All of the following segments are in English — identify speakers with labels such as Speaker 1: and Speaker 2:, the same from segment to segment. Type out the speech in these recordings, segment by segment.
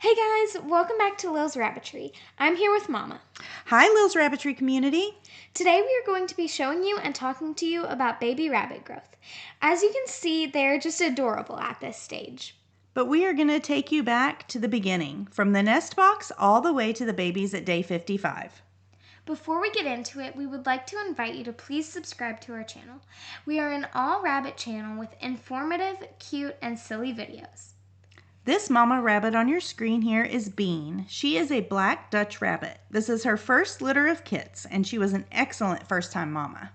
Speaker 1: Hey guys, welcome back to Lil's Rabbitry. I'm here with Mama.
Speaker 2: Hi, Lil's Rabbitry community.
Speaker 1: Today we are going to be showing you and talking to you about baby rabbit growth. As you can see, they're just adorable at this stage.
Speaker 2: But we are going to take you back to the beginning, from the nest box all the way to the babies at day 55.
Speaker 1: Before we get into it, we would like to invite you to please subscribe to our channel. We are an all-rabbit channel with informative, cute, and silly videos.
Speaker 2: This mama rabbit on your screen here is Bean. She is a black Dutch rabbit. This is her first litter of kits, and she was an excellent first-time mama.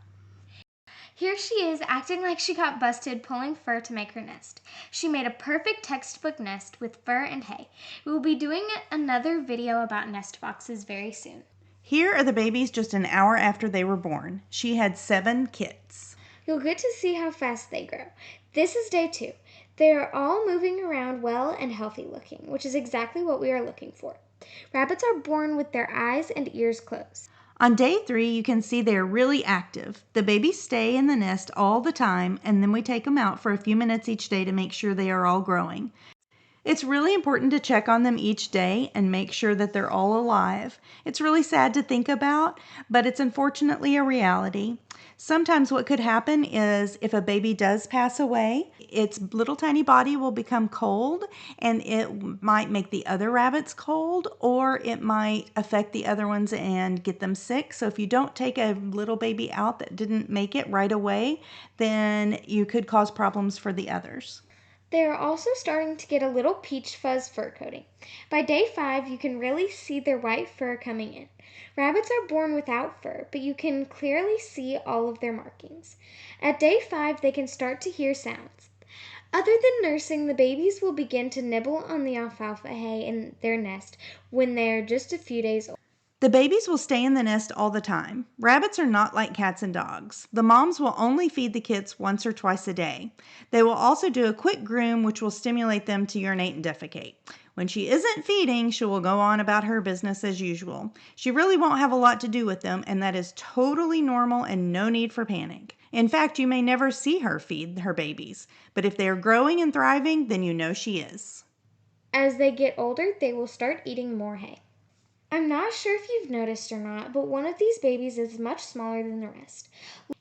Speaker 1: Here she is acting like she got busted pulling fur to make her nest. She made a perfect textbook nest with fur and hay. We will be doing another video about nest boxes very soon.
Speaker 2: Here are the babies just an hour after they were born. She had 7 kits.
Speaker 1: You'll get to see how fast they grow. This is day 2. They are all moving around well and healthy looking, which is exactly what we are looking for. Rabbits are born with their eyes and ears closed.
Speaker 2: On day 3, you can see they are really active. The babies stay in the nest all the time, and then we take them out for a few minutes each day to make sure they are all growing. It's really important to check on them each day and make sure that they're all alive. It's really sad to think about, but it's unfortunately a reality. Sometimes what could happen is if a baby does pass away, its little tiny body will become cold, and it might make the other rabbits cold, or it might affect the other ones and get them sick. So if you don't take a little baby out that didn't make it right away, then you could cause problems for the others.
Speaker 1: They are also starting to get a little peach fuzz fur coating. By day 5, you can really see their white fur coming in. Rabbits are born without fur, but you can clearly see all of their markings. At day 5, they can start to hear sounds. Other than nursing, the babies will begin to nibble on the alfalfa hay in their nest when they are just a few days old.
Speaker 2: The babies will stay in the nest all the time. Rabbits are not like cats and dogs. The moms will only feed the kits once or twice a day. They will also do a quick groom, which will stimulate them to urinate and defecate. When she isn't feeding, she will go on about her business as usual. She really won't have a lot to do with them, and that is totally normal and no need for panic. In fact, you may never see her feed her babies, but if they are growing and thriving, then you know she is.
Speaker 1: As they get older, they will start eating more hay. I'm not sure if you've noticed or not, but one of these babies is much smaller than the rest.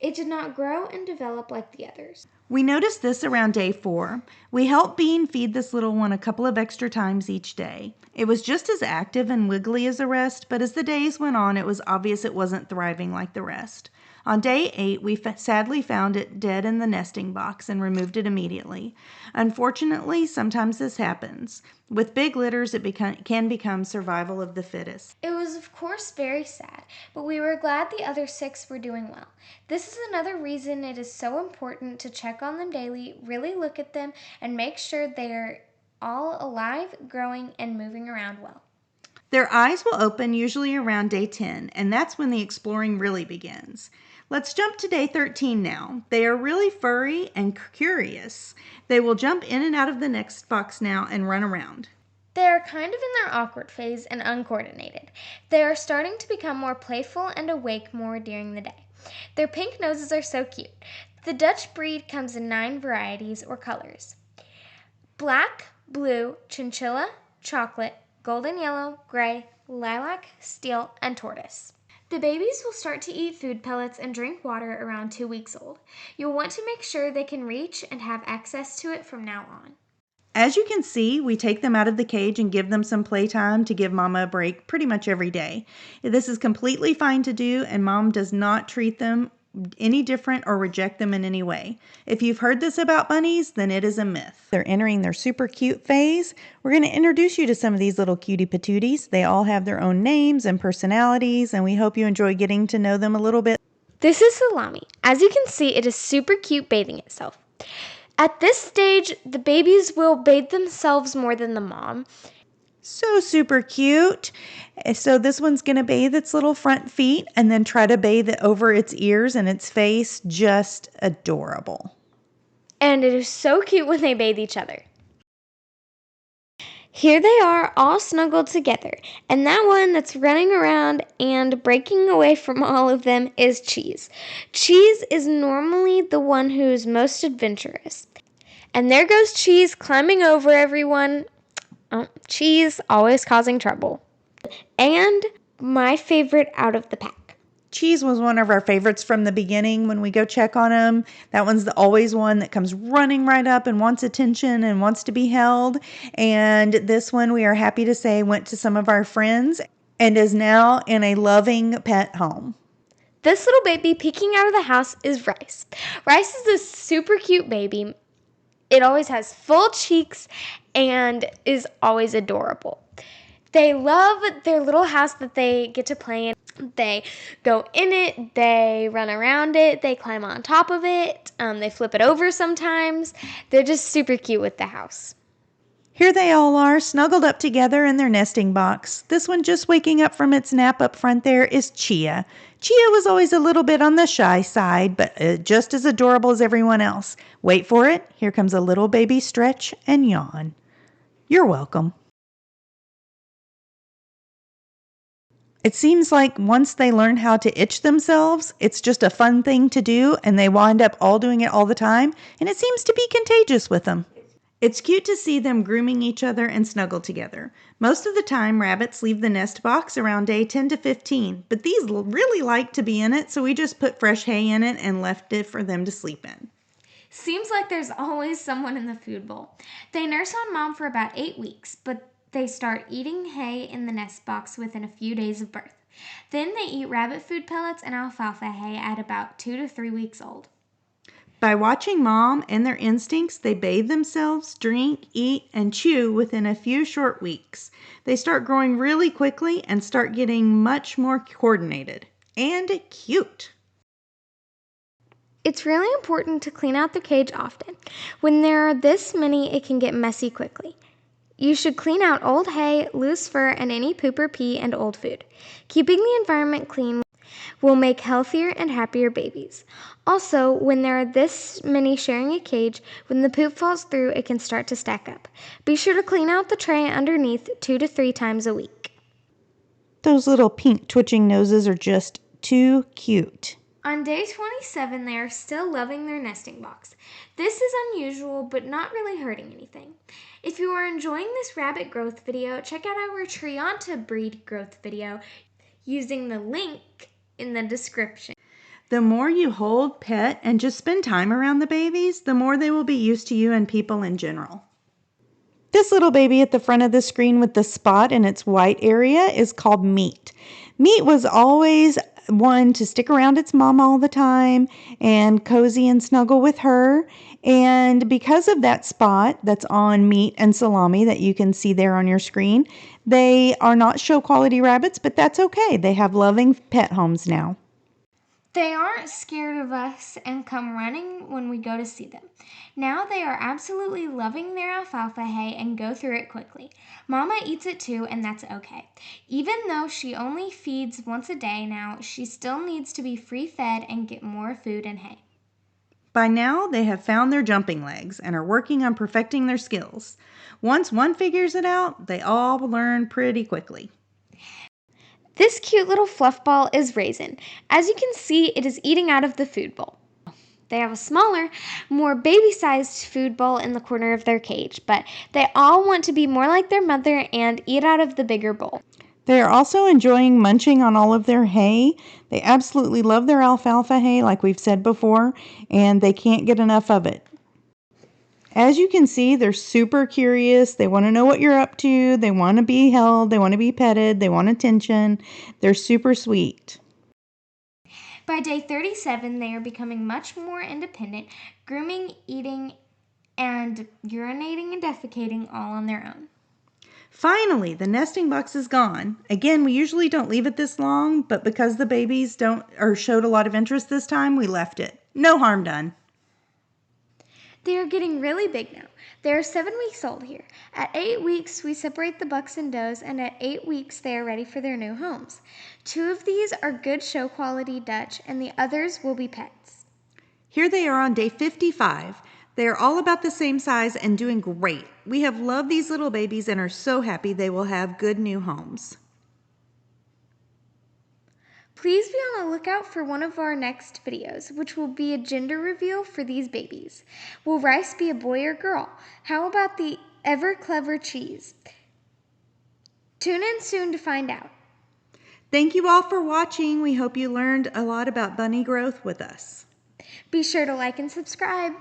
Speaker 1: It did not grow and develop like the others.
Speaker 2: We noticed this around day 4. We helped Bean feed this little one a couple of extra times each day. It was just as active and wiggly as the rest, but as the days went on, it was obvious it wasn't thriving like the rest. On day 8, we sadly found it dead in the nesting box and removed it immediately. Unfortunately, sometimes this happens. With big litters, it can become survival of the fittest.
Speaker 1: It was, of course, very sad, but we were glad the other 6 were doing well. This is another reason it is so important to check on them daily, really look at them, and make sure they are all alive, growing, and moving around well.
Speaker 2: Their eyes will open usually around day 10, and that's when the exploring really begins. Let's jump to day 13 now. They are really furry and curious. They will jump in and out of the nest box now and run around.
Speaker 1: They are kind of in their awkward phase and uncoordinated. They are starting to become more playful and awake more during the day. Their pink noses are so cute. The Dutch breed comes in 9 varieties or colors: black, blue, chinchilla, chocolate, golden yellow, gray, lilac, steel, and tortoise. The babies will start to eat food pellets and drink water around 2 weeks old. You'll want to make sure they can reach and have access to it from now on.
Speaker 2: As you can see, we take them out of the cage and give them some playtime to give Mama a break pretty much every day. This is completely fine to do, and Mom does not treat them any different or reject them in any way. If you've heard this about bunnies, then it is a myth. They're entering their super cute phase. We're going to introduce you to some of these little cutie patooties. They all have their own names and personalities, and we hope you enjoy getting to know them a little bit.
Speaker 1: This is Salami. As you can see, it is super cute bathing itself. At this stage, the babies will bathe themselves more than the mom.
Speaker 2: So super cute. So this one's going to bathe its little front feet and then try to bathe it over its ears and its face. Just adorable.
Speaker 1: And it is so cute when they bathe each other. Here they are all snuggled together, and that one that's running around and breaking away from all of them is Cheese. Cheese is normally the one who's most adventurous. And there goes Cheese climbing over everyone. Cheese, always causing trouble. And my favorite out of the pack.
Speaker 2: Cheese was one of our favorites from the beginning when we go check on him. That one's always one that comes running right up and wants attention and wants to be held. And this one, we are happy to say, went to some of our friends and is now in a loving pet home.
Speaker 1: This little baby peeking out of the house is Rice. Rice is a super cute baby. It always has full cheeks and is always adorable. They love their little house that they get to play in. They go in it, they run around it, they climb on top of it, they flip it over sometimes. They're just super cute with the house.
Speaker 2: Here they all are, snuggled up together in their nesting box. This one just waking up from its nap up front there is Chia. Chia was always a little bit on the shy side, but just as adorable as everyone else. Wait for it. Here comes a little baby stretch and yawn. You're welcome. It seems like once they learn how to itch themselves, it's just a fun thing to do, and they wind up all doing it all the time, and it seems to be contagious with them. It's cute to see them grooming each other and snuggle together. Most of the time, rabbits leave the nest box around day 10 to 15, but these really like to be in it, so we just put fresh hay in it and left it for them to sleep in.
Speaker 1: Seems like there's always someone in the food bowl. They nurse on mom for about 8 weeks, but they start eating hay in the nest box within a few days of birth. Then they eat rabbit food pellets and alfalfa hay at about 2 to 3 weeks old.
Speaker 2: By watching mom and their instincts, they bathe themselves, drink, eat, and chew within a few short weeks. They start growing really quickly and start getting much more coordinated and cute.
Speaker 1: It's really important to clean out the cage often. When there are this many, it can get messy quickly. You should clean out old hay, loose fur, and any poop or pee and old food. Keeping the environment clean will make healthier and happier babies. Also, when there are this many sharing a cage, when the poop falls through, it can start to stack up. Be sure to clean out the tray underneath 2 to 3 times a week.
Speaker 2: Those little pink twitching noses are just too cute.
Speaker 1: On day 27, they are still loving their nesting box. This is unusual, but not really hurting anything. If you are enjoying this rabbit growth video, check out our Thrianta breed growth video using the link in the description.
Speaker 2: The more you hold, pet, and just spend time around the babies, the more they will be used to you and people in general. This little baby at the front of the screen with the spot in its white area is called Meat. Meat was always one to stick around its mom all the time and cozy and snuggle with her. And because of that spot that's on Meat and Salami that you can see there on your screen, they are not show quality rabbits, but that's okay. They have loving pet homes now.
Speaker 1: They aren't scared of us and come running when we go to see them. Now they are absolutely loving their alfalfa hay and go through it quickly. Mama eats it too, and that's okay. Even though she only feeds once a day now, she still needs to be free-fed and get more food and hay.
Speaker 2: By now, they have found their jumping legs and are working on perfecting their skills. Once one figures it out, they all learn pretty quickly.
Speaker 1: This cute little fluff ball is Raisin. As you can see, it is eating out of the food bowl. They have a smaller, more baby-sized food bowl in the corner of their cage, but they all want to be more like their mother and eat out of the bigger bowl.
Speaker 2: They are also enjoying munching on all of their hay. They absolutely love their alfalfa hay, like we've said before, and they can't get enough of it. As you can see, they're super curious. They want to know what you're up to. They want to be held. They want to be petted. They want attention. They're super sweet.
Speaker 1: By day 37, they are becoming much more independent, grooming, eating, and urinating and defecating all on their own.
Speaker 2: Finally, the nesting box is gone. Again, we usually don't leave it this long, but because the babies showed a lot of interest this time, we left it. No harm done.
Speaker 1: They are getting really big now. They are 7 weeks old here. At 8 weeks, we separate the bucks and does, and at 8 weeks, they are ready for their new homes. 2 of these are good show quality Dutch, and the others will be pets.
Speaker 2: Here they are on day 55. They are all about the same size and doing great. We have loved these little babies and are so happy they will have good new homes.
Speaker 1: Please be on the lookout for one of our next videos, which will be a gender reveal for these babies. Will Rice be a boy or girl? How about the ever clever Cheese? Tune in soon to find out.
Speaker 2: Thank you all for watching. We hope you learned a lot about bunny growth with us.
Speaker 1: Be sure to like and subscribe.